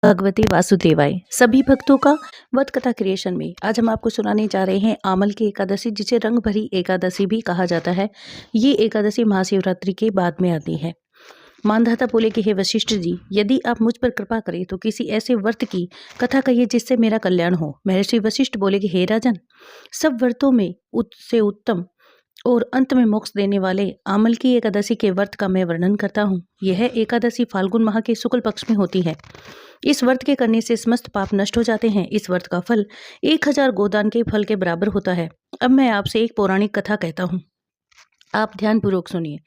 भगवती वासुदेवाय। सभी भक्तों का वध कथा क्रिएशन में आज हम आपको सुनाने जा रहे हैं आमल की एकादशी, जिसे रंग भरी एकादशी भी कहा जाता है। ये एकादशी महाशिवरात्रि के बाद में आती है। मानधाता बोले कि हे वशिष्ठ जी, यदि आप मुझ पर कृपा करें तो किसी ऐसे व्रत की कथा कहिए जिससे मेरा कल्याण हो। महर्षि वशिष्ठ बोले कि हे राजन, सब व्रतों में से उत्तम और अंत में मोक्ष देने वाले आमल की एकादशी के व्रत का मैं वर्णन करता हूँ। यह एकादशी फाल्गुन माह के शुक्ल पक्ष में होती है। इस व्रत के करने से समस्त पाप नष्ट हो जाते हैं। इस व्रत का फल 1000 गोदान के फल के बराबर होता है। अब मैं आपसे एक पौराणिक कथा कहता हूँ, आप ध्यानपूर्वक सुनिए।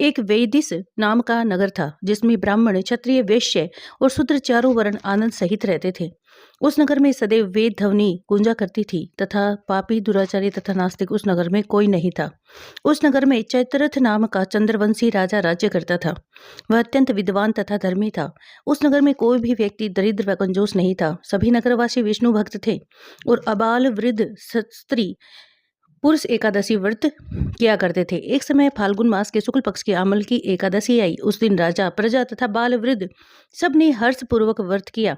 एक वेदिस नाम का नगर था, जिसमें ब्राह्मण, क्षत्रिय, वैश्य और शूद्र चारों वर्ण आनंद सहित रहते थे। उस नगर में सदैव वेद ध्वनि गूंजा करती थी तथा पापी, दुराचारी तथा नास्तिक उस नगर में कोई नहीं था। उस नगर में चैत्ररथ नाम का चंद्रवंशी राजा राज्य करता था। वह अत्यंत विद्वान तथा धर्मी था। उस नगर में कोई भी व्यक्ति दरिद्र व कंजूस नहीं था। सभी नगरवासी विष्णु भक्त थे और अबाल, वृद्ध, स्त्री, पुरुष एकादशी व्रत किया करते थे। एक समय फाल्गुन मास के शुक्ल पक्ष की आमल की एकादशी आई। उस दिन राजा, प्रजा तथा बाल, वृद्ध सब ने हर्ष पूर्वक व्रत किया।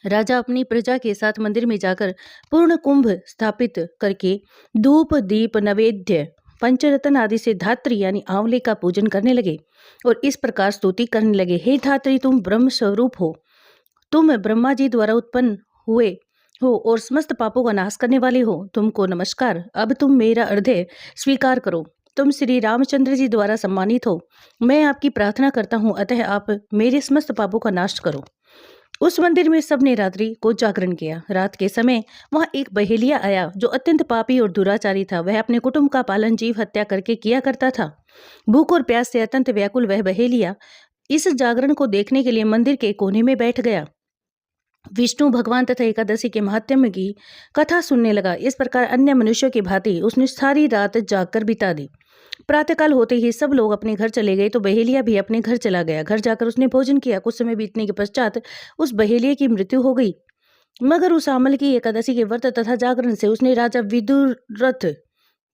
राजा अपनी प्रजा के साथ मंदिर में जाकर पूर्ण कुंभ स्थापित करके धूप, दीप, नैवेद्य, पंचरत्न आदि से धात्री यानी आंवले का पूजन करने लगे और इस प्रकार स्तुति करने लगे। हे धात्री, तुम ब्रह्म स्वरूप हो, तुम ब्रह्मा जी द्वारा उत्पन्न हुए हो और समस्त पापों का नाश करने वाले हो। तुमको नमस्कार। अब तुम मेरा हृदय स्वीकार करो। तुम श्री रामचंद्र जी द्वारा सम्मानित हो। मैं आपकी प्रार्थना करता हूँ, अतः आप मेरे समस्त पापों का नाश करो। उस मंदिर में सबने रात्रि को जागरण किया। रात के समय वहां एक बहेलिया आया जो अत्यंत पापी और दुराचारी था। वह अपने कुटुंब का पालन जीव हत्या करके किया करता था। भूख और प्यास से अत्यंत व्याकुल वह बहेलिया इस जागरण को देखने के लिए मंदिर के कोने में बैठ गया। विष्णु भगवान तथा एकादशी के महात्म्य की कथा सुनने लगा। इस प्रकार अन्य मनुष्यों की भांति उसने सारी रात जागकर बिता दी। प्रातःकाल होते ही सब लोग अपने घर चले गए तो बहेलिया भी अपने घर चला गया। घर जाकर उसने भोजन किया। कुछ समय बीतने के पश्चात उस बहेलिया की मृत्यु हो गई। मगर उस आमल की एकादशी के व्रत तथा जागरण से उसने राजा विदुरथ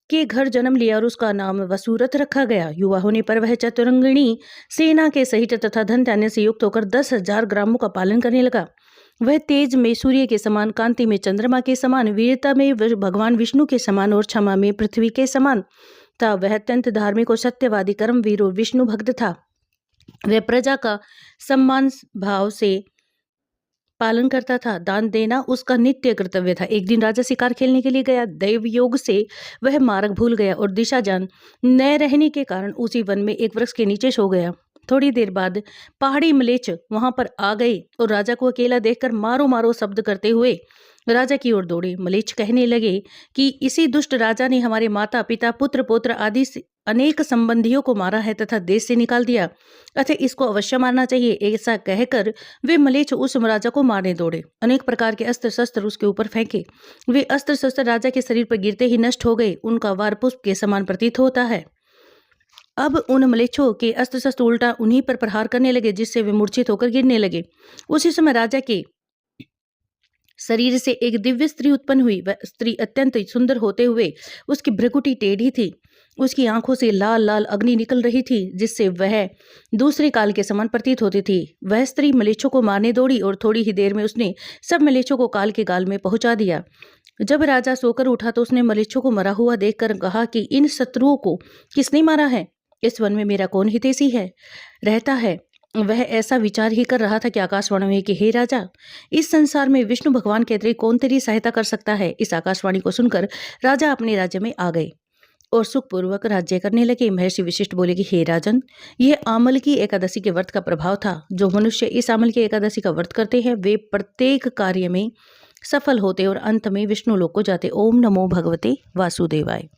के घर जन्म लिया और उसका नाम वसुरथ रखा गया। युवा होने पर वह चतुरंगिणी सेना के सहित तथा धन धान्य से युक्त होकर 10,000 ग्रामों का पालन करने लगा। वह तेज में सूर्य के समान, कांति में चंद्रमा के समान, वीरता में भगवान विष्णु के समान और क्षमा में पृथ्वी के समान था। वह अत्यंत धार्मिक और सत्यवादी, कर्मवीर और विष्णु भक्त था। वह प्रजा का सम्मान भाव से पालन करता था। दान देना उसका नित्य कर्तव्य था। एक दिन राजा शिकार खेलने के लिए गया। दैव योग से वह मार्ग भूल गया और दिशा जान न रहने के कारण उसी वन में एक वृक्ष के नीचे सो गया। थोड़ी देर बाद पहाड़ी म्लेच्छ वहां पर आ गए और राजा को अकेला देखकर मारो मारो शब्द करते हुए राजा की ओर दौड़े। म्लेच्छ कहने लगे कि इसी दुष्ट राजा ने हमारे माता, पिता, पुत्र, पौत्र आदि अनेक संबंधियों को मारा है तथा देश से निकाल दिया, अतः इसको अवश्य मारना चाहिए। ऐसा कहकर वे म्लेच्छ उस राजा को मारने दौड़े। अनेक प्रकार के अस्त्र शस्त्र उसके ऊपर फेंके। वे अस्त्र शस्त्र राजा के शरीर पर गिरते ही नष्ट हो गए। उनका वार पुष्प के समान प्रतीत होता है। अब उन म्लेच्छों के अस्त्र शस्त्र उल्टा उन्हीं पर प्रहार करने लगे, जिससे वे मूर्छित होकर गिरने लगे। उसी समय राजा के शरीर से एक दिव्य स्त्री उत्पन्न हुई। वह स्त्री अत्यंत सुंदर होते हुए उसकी भ्रुकुटी टेढ़ी थी। उसकी आंखों से लाल लाल अग्नि निकल रही थी, जिससे वह दूसरे काल के समान प्रतीत होती थी। वह स्त्री म्लेच्छों को मारने दौड़ी और थोड़ी ही देर में उसने सब म्लेच्छों को काल के गाल में पहुंचा दिया। जब राजा सोकर उठा तो उसने म्लेच्छों को मरा हुआ देखकर कहा कि इन शत्रुओं को किसने मारा है? इस वन में मेरा कौन हितैषी है रहता है? वह ऐसा विचार ही कर रहा था कि आकाशवाणी हुई कि हे राजा, इस संसार में विष्णु भगवान के अतिरिक्त कौन तेरी सहायता कर सकता है? इस आकाशवाणी को सुनकर राजा अपने राज्य में आ गए और सुखपूर्वक राज्य करने लगे। महर्षि वशिष्ठ बोले कि हे राजन, यह आमल की एकादशी के व्रत का प्रभाव था। जो मनुष्य इस आमल की एकादशी का व्रत करते हैं वे प्रत्येक कार्य में सफल होते और अंत में विष्णु लोक को जाते। ओम नमो भगवते वासुदेवाय।